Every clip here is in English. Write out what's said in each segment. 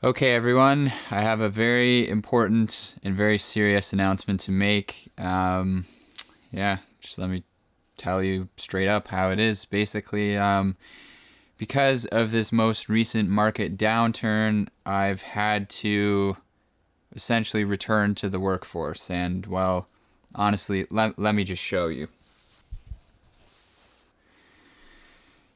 Okay, everyone, I have a very important and very serious announcement to make. Just let me tell you straight up how it is. Basically, because of this most recent market downturn, I've had to essentially return to the workforce. And, well, honestly, let me just show you.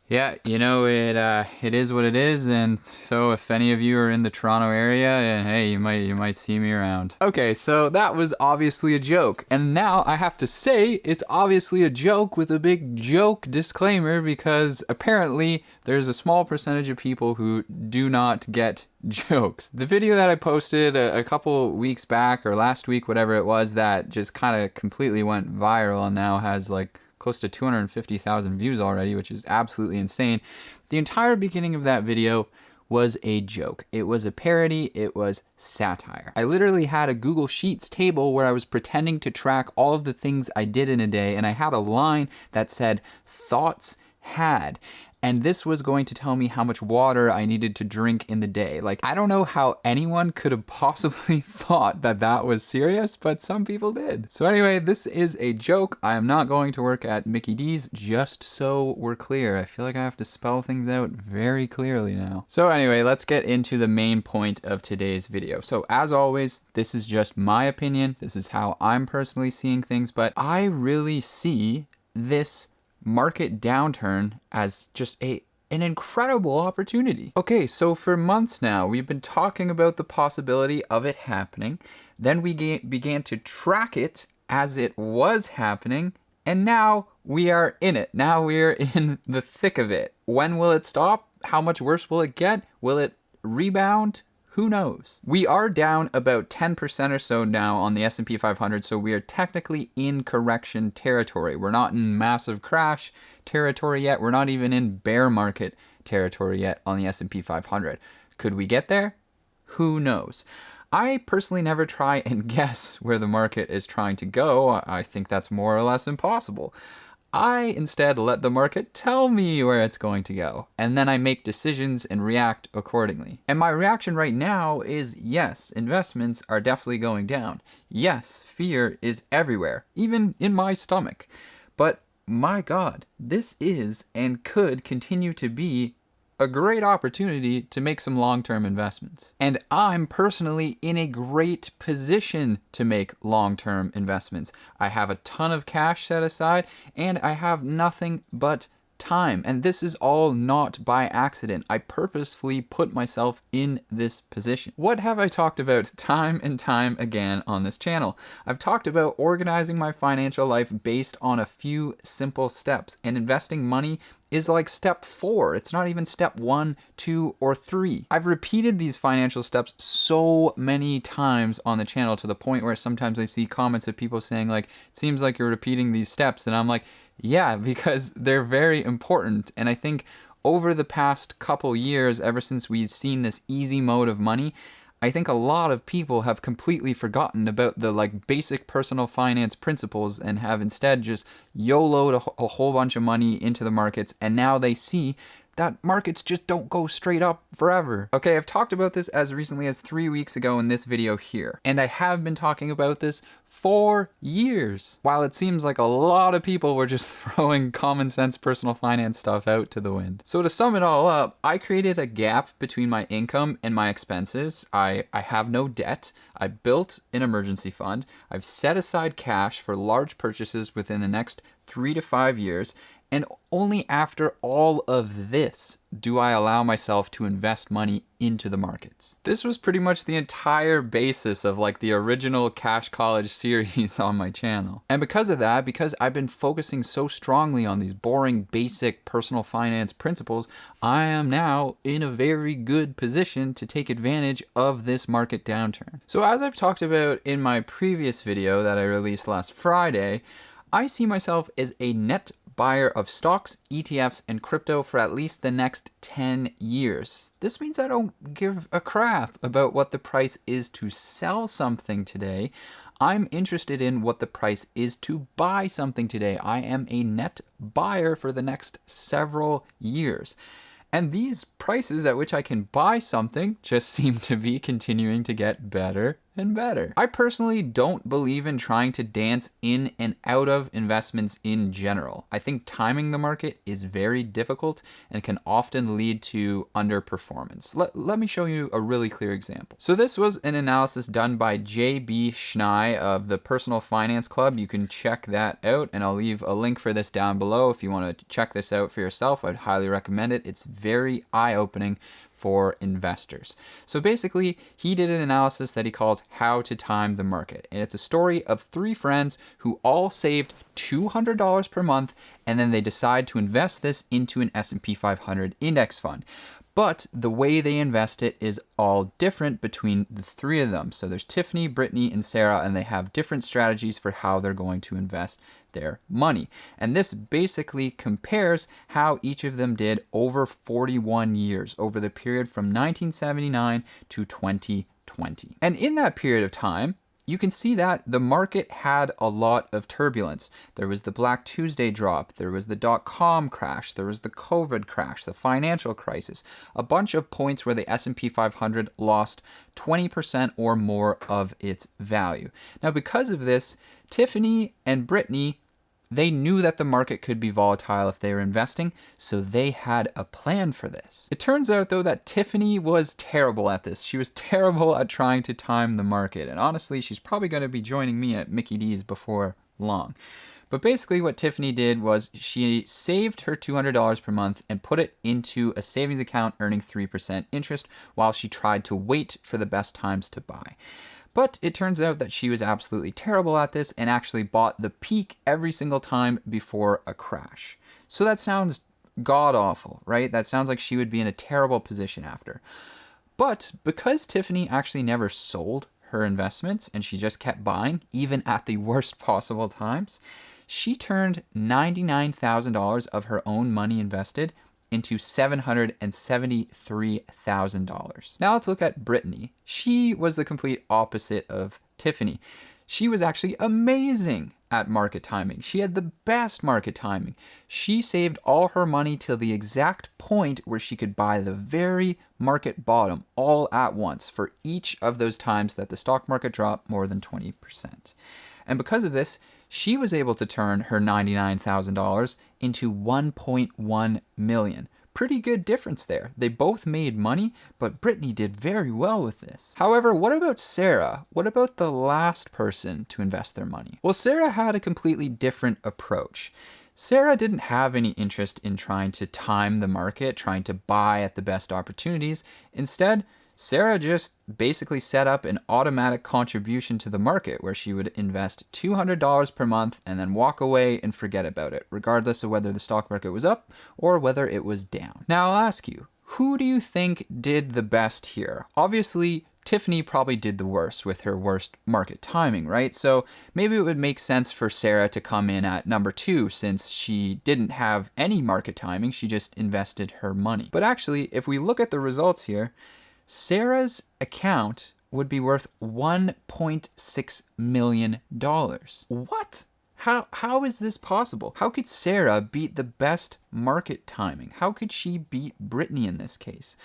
Yeah, it is what it is, and so if any of you are in the Toronto area, and hey, you might see me around. Okay, so that was obviously a joke, and now I have to say it's obviously a joke with a big joke disclaimer because apparently there's a small percentage of people who do not get jokes. The video that I posted a couple weeks back or last week, whatever it was, that just kind of completely went viral and now has like close to 250,000 views already, which is absolutely insane. The entire beginning of that video was a joke. It was a parody. It was satire. I literally had a Google Sheets table where I was pretending to track all of the things I did in a day, and I had a line that said, "Thoughts had." And this was going to tell me how much water I needed to drink in the day. Like, I don't know how anyone could have possibly thought that that was serious, but some people did. So anyway, this is a joke. I am not going to work at Mickey D's, just so we're clear. I feel like I have to spell things out very clearly now. So anyway, let's get into the main point of today's video. So as always, this is just my opinion. This is how I'm personally seeing things, but I really see this market downturn as just an incredible opportunity. Okay, so for months now, we've been talking about the possibility of it happening. Then we began to track it as it was happening, and now we are in it. Now we are in the thick of it. When will it stop? How much worse will it get? Will it rebound? Who knows? We are down about 10% or so now on the S&P 500, so we are technically in correction territory. We're not in massive crash territory yet. We're not even in bear market territory yet on the S&P 500. Could we get there? Who knows? I personally never try and guess where the market is trying to go. I think that's more or less impossible. I instead let the market tell me where it's going to go, and then I make decisions and react accordingly. And my reaction right now is yes, investments are definitely going down. Yes, fear is everywhere, even in my stomach. But my God, this is and could continue to be a great opportunity to make some long-term investments. And I'm personally in a great position to make long-term investments. I have a ton of cash set aside, and I have nothing but time. And this is all not by accident. I purposefully put myself in this position. What have I talked about time and time again on this channel? I've talked about organizing my financial life based on a few simple steps, and investing money is like step 4. It's not even step 1, 2, or 3. I've repeated these financial steps so many times on the channel to the point where sometimes I see comments of people saying like, it seems like you're repeating these steps. And I'm like, yeah, because they're very important. And I think over the past couple years, ever since we've seen this easy mode of money, I think a lot of people have completely forgotten about the like basic personal finance principles and have instead just YOLO'd a whole bunch of money into the markets, and now they see that markets just don't go straight up forever. Okay, I've talked about this as recently as 3 weeks ago in this video here, and I have been talking about this for years. While it seems like a lot of people were just throwing common sense personal finance stuff out to the wind. So to sum it all up, I created a gap between my income and my expenses. I have no debt. I built an emergency fund. I've set aside cash for large purchases within the next 3 to 5 years. And only after all of this do I allow myself to invest money into the markets. This was pretty much the entire basis of like the original Cash College series on my channel. And because of that, because I've been focusing so strongly on these boring, basic personal finance principles, I am now in a very good position to take advantage of this market downturn. So as I've talked about in my previous video that I released last Friday, I see myself as a net buyer of stocks, ETFs, and crypto for at least the next 10 years. This means I don't give a crap about what the price is to sell something today. I'm interested in what the price is to buy something today. I am a net buyer for the next several years. And these prices at which I can buy something just seem to be continuing to get better and better. I personally don't believe in trying to dance in and out of investments in general. I think timing the market is very difficult and can often lead to underperformance. Let me show you a really clear example. So this was an analysis done by J.B. Schnei of the Personal Finance Club. You can check that out, and I'll leave a link for this down below if you want to check this out for yourself. I'd highly recommend it. It's very eye-opening for investors. So basically, he did an analysis that he calls How to Time the Market. And it's a story of 3 friends who all saved $200 per month, and then they decide to invest this into an S&P 500 index fund. But the way they invest it is all different between the 3 of them. So there's Tiffany, Brittany, and Sarah, and they have different strategies for how they're going to invest their money. And this basically compares how each of them did over 41 years, over the period from 1979 to 2020. And in that period of time, you can see that the market had a lot of turbulence. There was the Black Tuesday drop, there was the dot-com crash, there was the COVID crash, the financial crisis, a bunch of points where the S&P 500 lost 20% or more of its value. Now, because of this, Tiffany and Brittany, they knew that the market could be volatile if they were investing, so they had a plan for this. It turns out, though, that Tiffany was terrible at this. She was terrible at trying to time the market, and honestly, she's probably going to be joining me at Mickey D's before long. But basically what Tiffany did was she saved her $200 per month and put it into a savings account earning 3% interest while she tried to wait for the best times to buy. But it turns out that she was absolutely terrible at this and actually bought the peak every single time before a crash. So that sounds god-awful, right? That sounds like she would be in a terrible position after. But because Tiffany actually never sold her investments and she just kept buying, even at the worst possible times, she turned $99,000 of her own money invested into $773,000. Now let's look at Brittany. She was the complete opposite of Tiffany. She was actually amazing at market timing. She had the best market timing. She saved all her money till the exact point where she could buy the very market bottom all at once for each of those times that the stock market dropped more than 20%. And because of this, she was able to turn her $99,000 into $1.1 million. Pretty good difference there. They both made money, but Brittany did very well with this. However, what about Sarah? What about the last person to invest their money? Well, Sarah had a completely different approach. Sarah didn't have any interest in trying to time the market, trying to buy at the best opportunities. Instead, Sarah just basically set up an automatic contribution to the market where she would invest $200 per month and then walk away and forget about it, regardless of whether the stock market was up or whether it was down. Now I'll ask you, who do you think did the best here? Obviously, Tiffany probably did the worst with her worst market timing, right? So maybe it would make sense for Sarah to come in at number 2 since she didn't have any market timing, she just invested her money. But actually, if we look at the results here, Sarah's account would be worth $1.6 million. What? How is this possible? How could Sarah beat the best market timing? How could she beat Brittany in this case?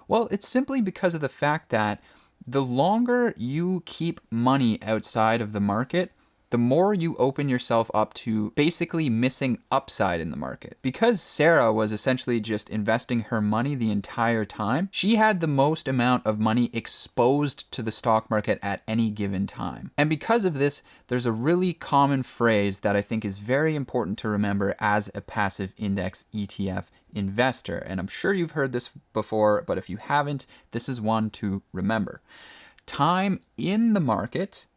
Well, it's simply because of the fact that the longer you keep money outside of the market, the more you open yourself up to basically missing upside in the market. Because Sarah was essentially just investing her money the entire time, she had the most amount of money exposed to the stock market at any given time. And because of this, there's a really common phrase that I think is very important to remember as a passive index ETF investor. And I'm sure you've heard this before, but if you haven't, this is one to remember. Time in the market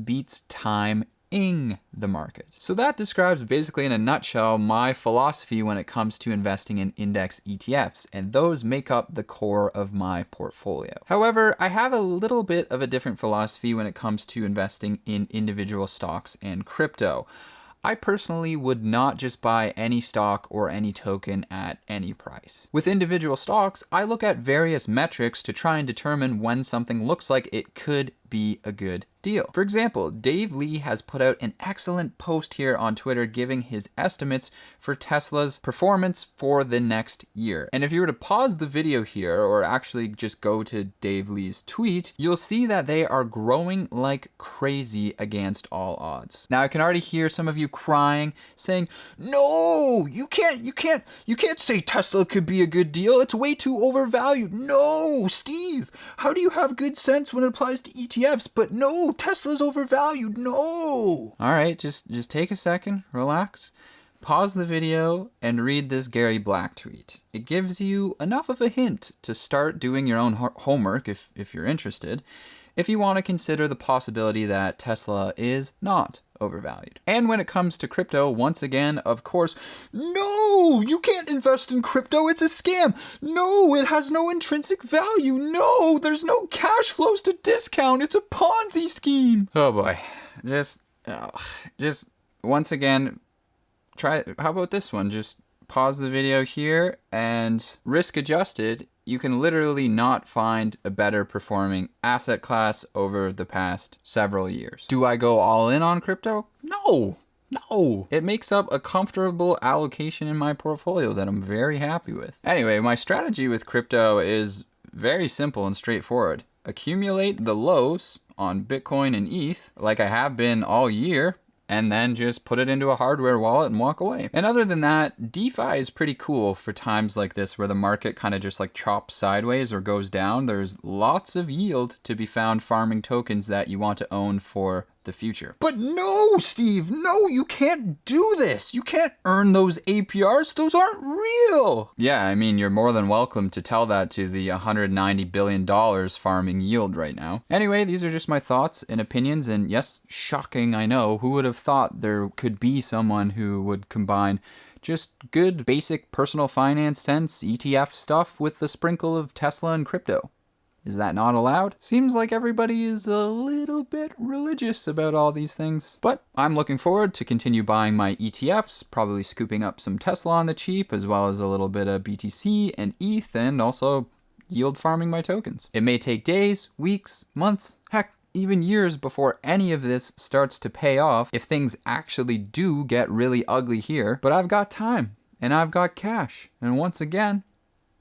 beats time in the market. So that describes basically in a nutshell my philosophy when it comes to investing in index ETFs, and those make up the core of my portfolio. However, I have a little bit of a different philosophy when it comes to investing in individual stocks and crypto. I personally would not just buy any stock or any token at any price. With individual stocks, I look at various metrics to try and determine when something looks like it could be a good deal. For example, Dave Lee has put out an excellent post here on Twitter giving his estimates for Tesla's performance for the next year. And if you were to pause the video here, or actually just go to Dave Lee's tweet, you'll see that they are growing like crazy against all odds. Now I can already hear some of you crying, saying, "No, you can't say Tesla could be a good deal. It's way too overvalued." No, Steve, how do you have good sense when it applies to ETFs? But no, Tesla's overvalued. No. All right, just take a second, relax. Pause the video and read this Gary Black tweet. It gives you enough of a hint to start doing your own homework if you're interested, if you want to consider the possibility that Tesla is not overvalued. And when it comes to crypto, once again, of course, no, you can't invest in crypto. It's a scam. No, it has no intrinsic value. No, there's no cash flows to discount. It's a Ponzi scheme. Oh boy. Just once again, how about this one? Just pause the video here, and risk adjusted, you can literally not find a better performing asset class over the past several years. Do I go all in on crypto? No. It makes up a comfortable allocation in my portfolio that I'm very happy with. Anyway, my strategy with crypto is very simple and straightforward. Accumulate the lows on Bitcoin and ETH like I have been all year, and then just put it into a hardware wallet and walk away. And other than that, DeFi is pretty cool for times like this where the market kind of just like chops sideways or goes down. There's lots of yield to be found farming tokens that you want to own for the future. But no, Steve, no, you can't do this. You can't earn those APRs. Those aren't real. Yeah, I mean, you're more than welcome to tell that to the $190 billion farming yield right now. Anyway, these are just my thoughts and opinions, and yes, shocking, I know. Who would have thought there could be someone who would combine just good basic personal finance sense, ETF stuff with a sprinkle of Tesla and crypto? Is that not allowed? Seems like everybody is a little bit religious about all these things. But I'm looking forward to continue buying my ETFs, probably scooping up some Tesla on the cheap, as well as a little bit of BTC and ETH, and also yield farming my tokens. It may take days, weeks, months, heck, even years before any of this starts to pay off if things actually do get really ugly here, but I've got time, and I've got cash, and once again,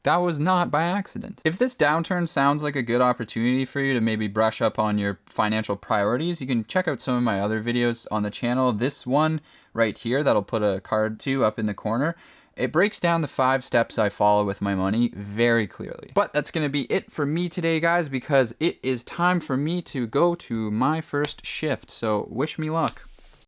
that was not by accident. If this downturn sounds like a good opportunity for you to maybe brush up on your financial priorities, you can check out some of my other videos on the channel. This one right here that I'll put a card to up in the corner, it breaks down the 5 steps I follow with my money very clearly. But that's going to be it for me today, guys, because it is time for me to go to my first shift. So wish me luck.